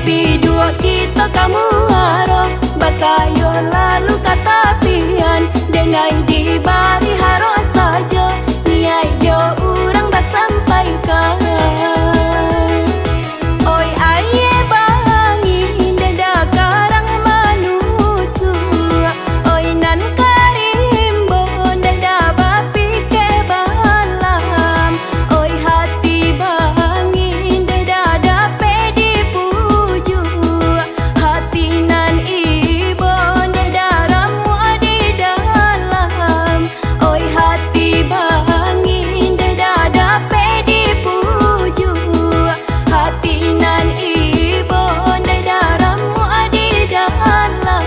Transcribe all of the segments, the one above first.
Babi dua kita kamu haro bakayo lalu kata pian dengai di bari haro saja niai jo urang basampaikan. Oi aye bangi deda karang manusu oi nan karimbo deda bapi ke balam oi hati bangi deda dape dipuju hati nan ibo deda ramu di dalam oi hati bangi deda dape dipuju hati nan ibo deda ramu di dalam.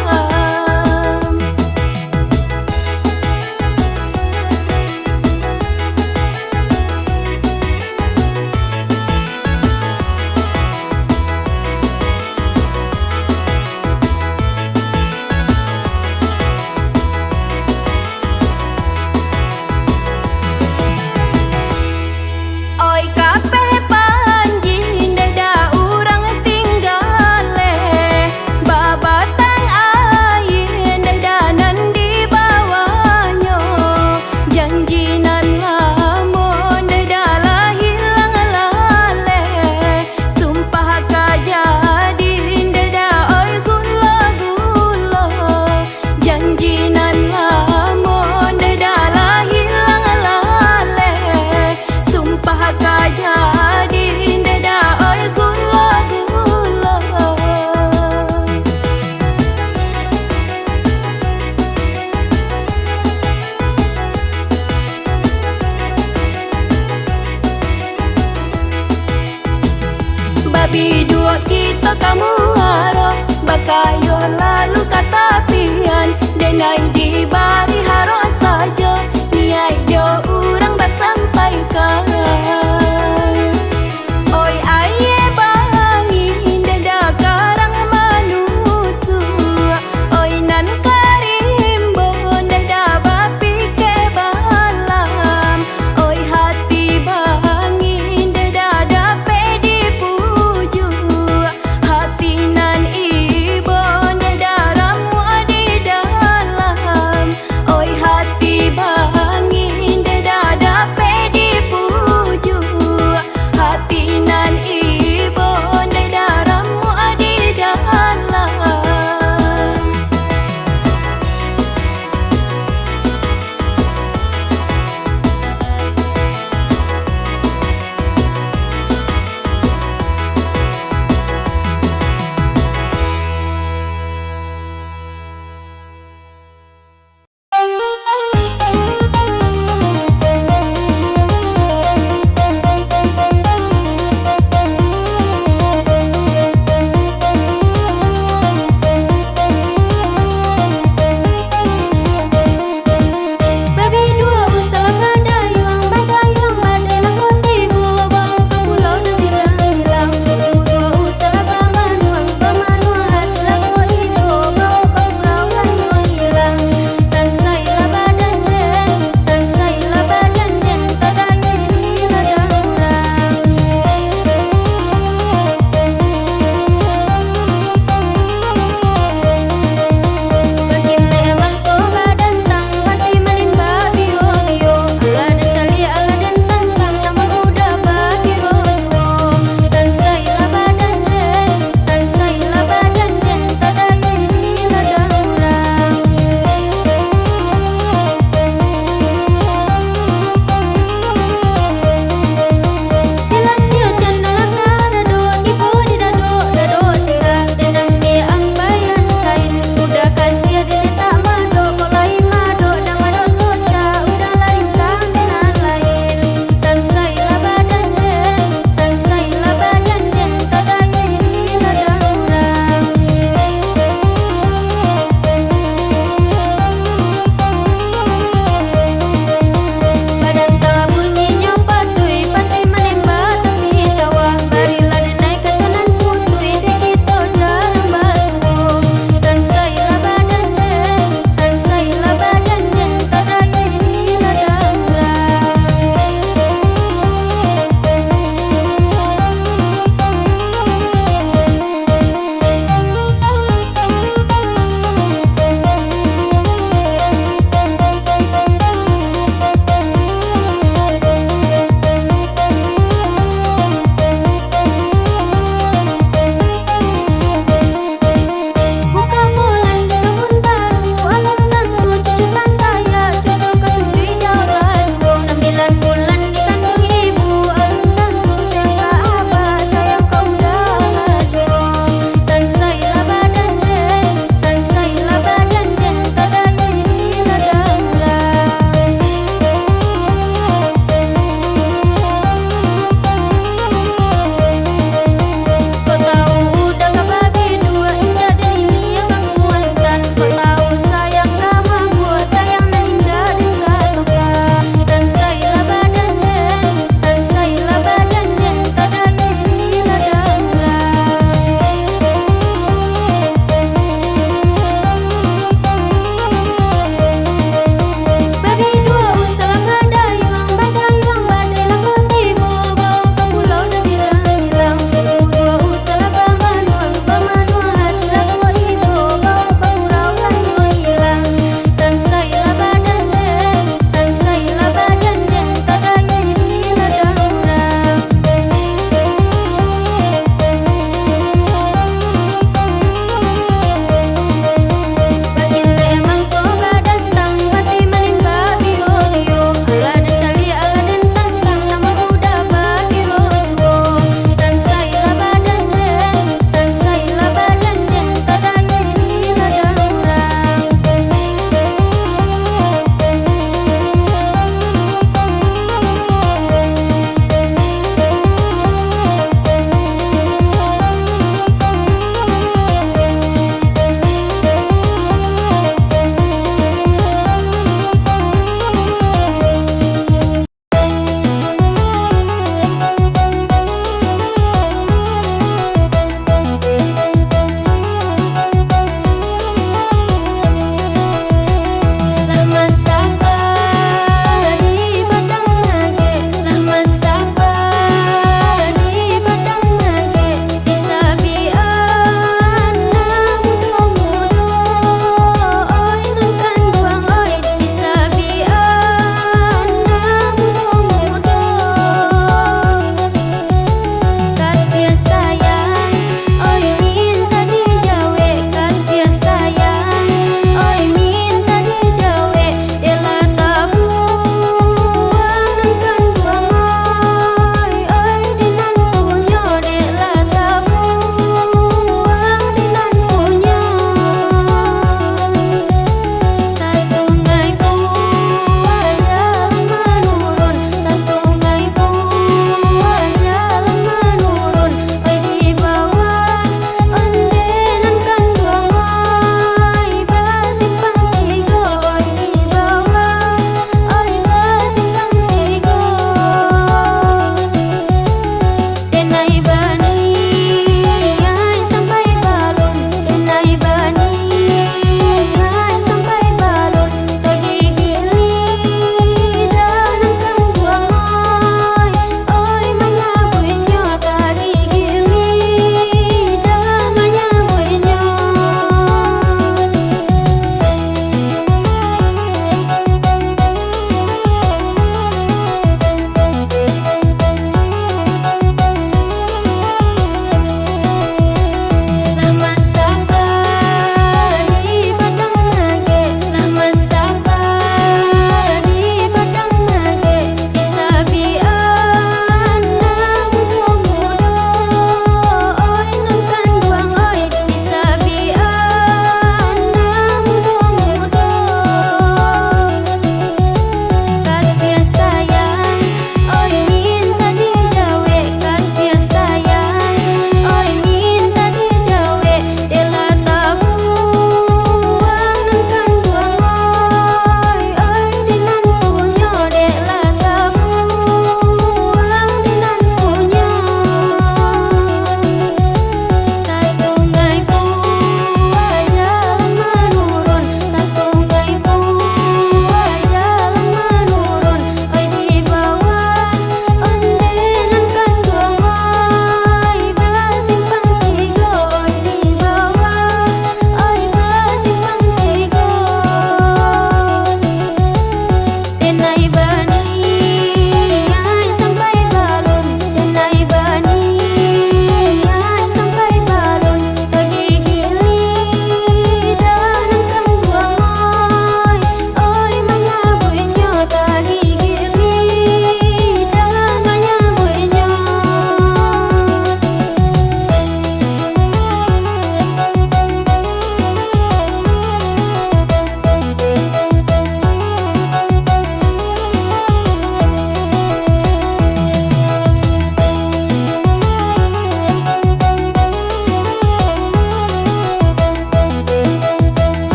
Oi kabeh panji deda urang tinggale babatang ayin deda nan di bawahnya janji nan lamun deda lah hilang lale sumpah kajadin deda oi gula-gula janji nan lamun deda lah hilang lale sumpah kajadin deda oi gula-gula. Babi dua kita kamu haro bakayo lalu kata pian denai di bari haro saja niai jo urang basampaikan. Oi aye bangi deda karang manusu oi nan karimbo deda bapi ke balam oi hati bangi deda dape dipuju hati nan ibo deda ramu di dalam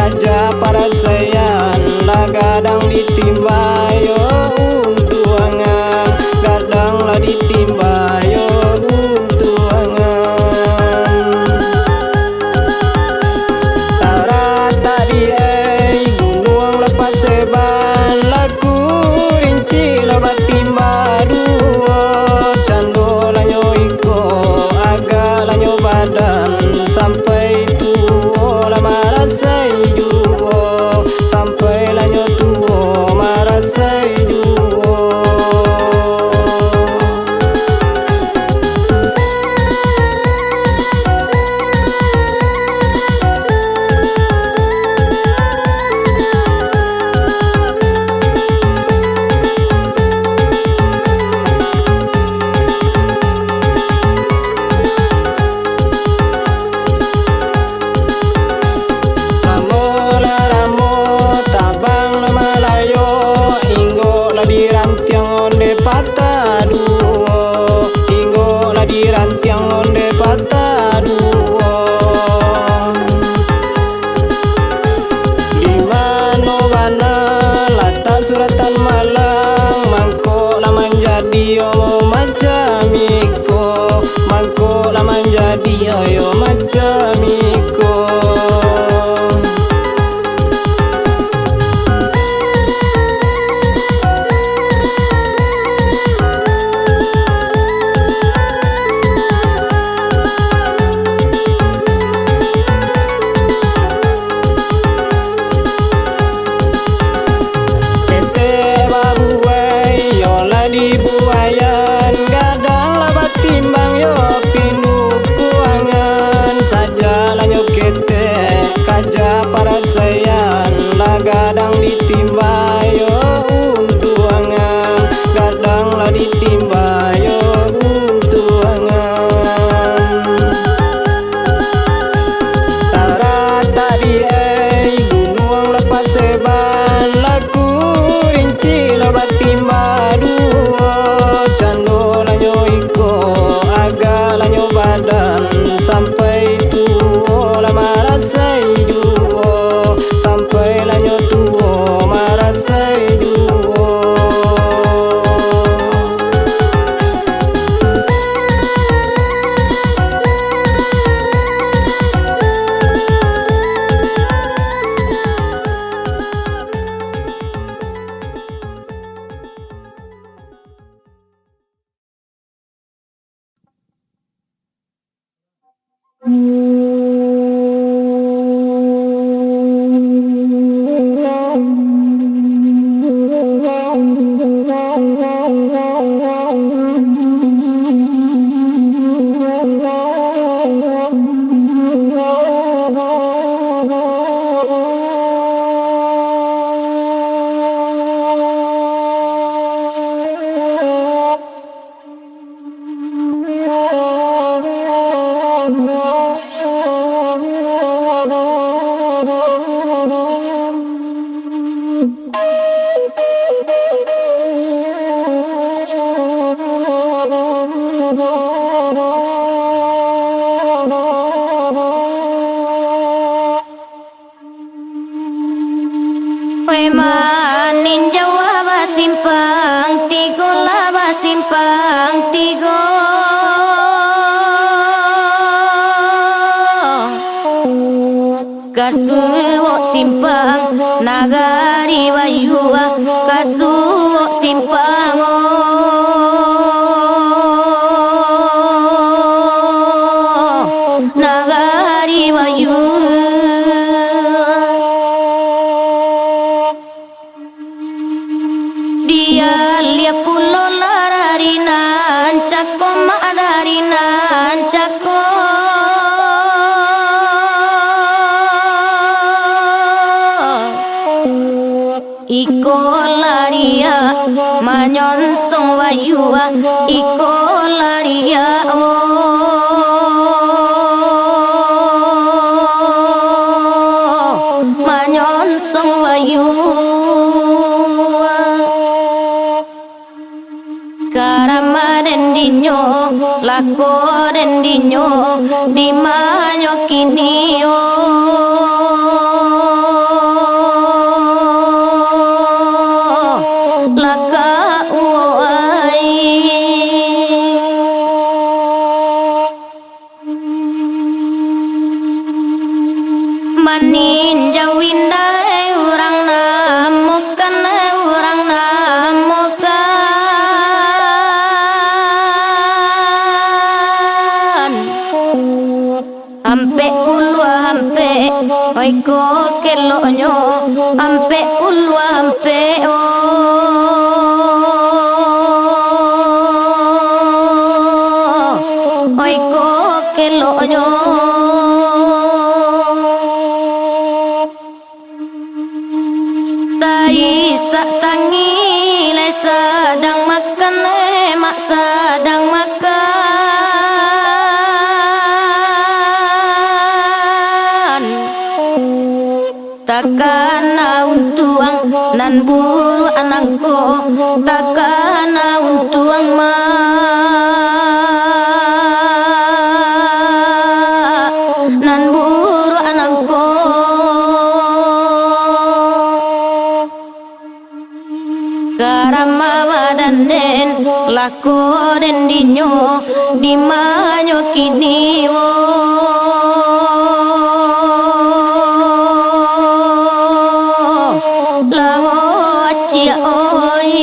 kaja parasayan lah gadang ditimba yo untuangan, gadang lah ditimba yo untuangan. Tara tadi gunung lepas seban laku rinci lah batimba duo, cando lanyo iko agak lanyo badan sampai tuo lah marasai duo, sampai lanyo tuo marasai duo. Suratan Malang mangko lah menjadi yo macam iko, mangko lah menjadi yo macam iko. Buayan gadang lah batimbang yo pindu kuangan, saja lah nyokete kaja parasayan lah gadang ditimba yo untuangan, gadang lah ditimba yo untuangan. Tara tadi gunung lepas seban laku rinci lah batimba duo, cando lanyo iko agak lanyo badan sampai tuo lah marasai duo, sampai lanyo tuo marasai duo. Manin Jawa basimpang tigo lah basimpang tigo, kasuwo simpang nagari wayua, kasuwo simpang nagari wayua. Dia lihat pulo lararinan cako madarinan cako, iko laria manyonsong wayua, iko laria manyonsong wayua. Karama dendinyo, lako dendinyo, di manyo kinio. maninjau indah urang namukan urang namukan ampe ulwa ampe oi ko kelonyo ampe ulwa ampe oi ko kelonyo Isa tangi le sedang makan mak sedang makan takkan untuang nan buru anangku takkan untuang ma nan buru anangku Karama wadanen lako den dinyo di manyo kini laho acia oi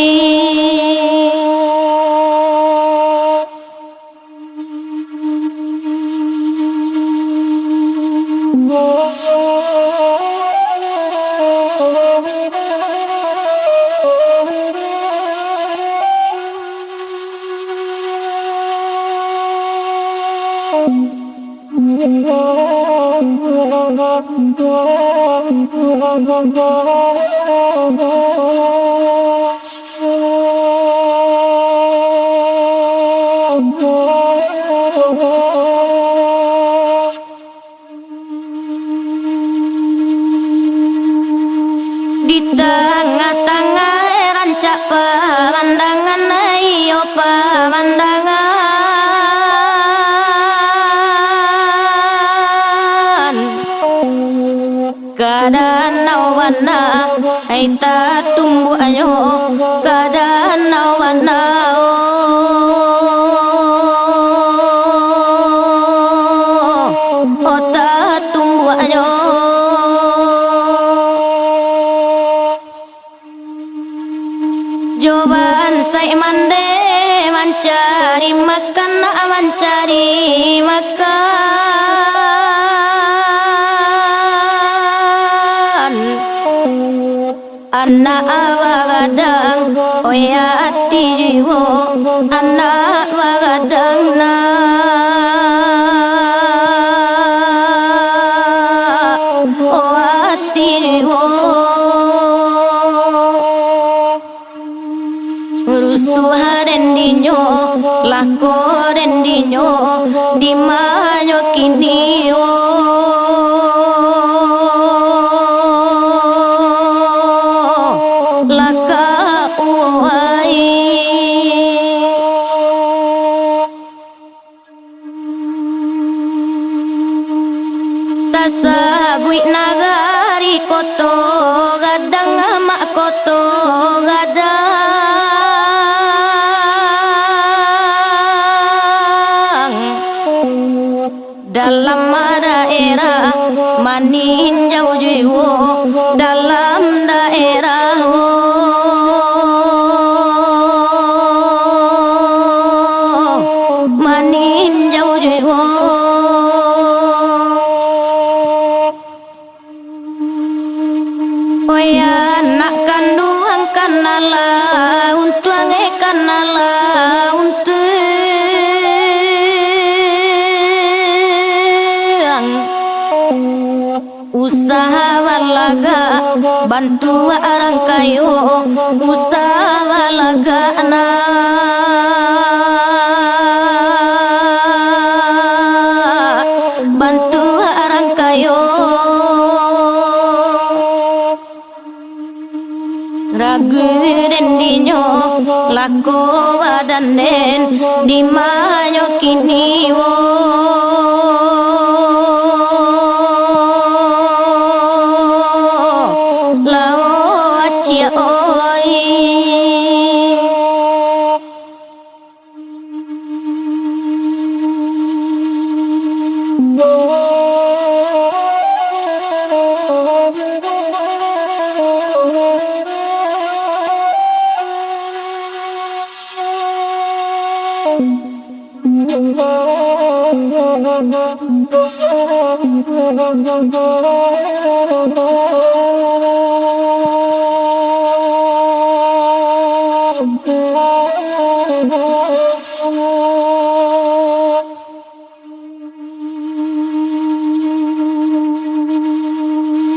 Di tengah-tengah rancak pemandangan ayo pemandangan keadaan awana ai ta tumbuh ayo keadaan awana oh ta tumbuh ayo Joban saya mande mencari makan mencari makan anak wagadang oya hati jiwo anak wagadang na oh hati jiwo rusuh rendinyo lako rendinyo di manyo kini laka uai tasabui nagari koto gadang mak koto dalam daerah maninjau jiwo dalam daerah maninjau jiwo oya nak kandung kanala untuang kanala usaha walaga bantu orang kayu usaha walaga na bantu orang kayu ragu den dinyo lako wadanen di manyo kini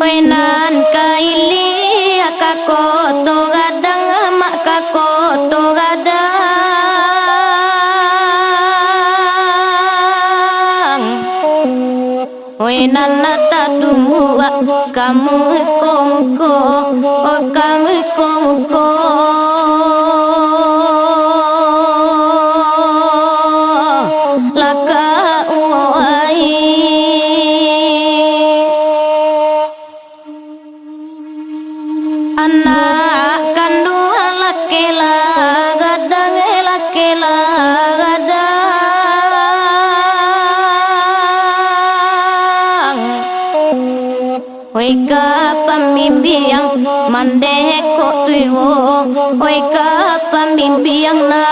Penan kaili akakoto gadang mak kakoto gadang Wenan nata tumua kamu muko oh kamu muko laka uai anak kandung lakela gadang lakela gadang Oi ka pamimbiang mandeko tuiwo Oi ka pamimbiang na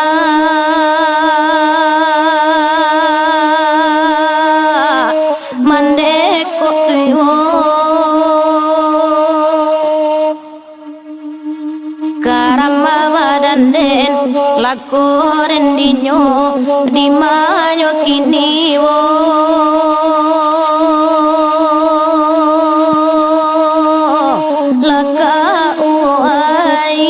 mandeko tuiwo Karama wadanden lakoren dinyo di manyo kiniwo laka uai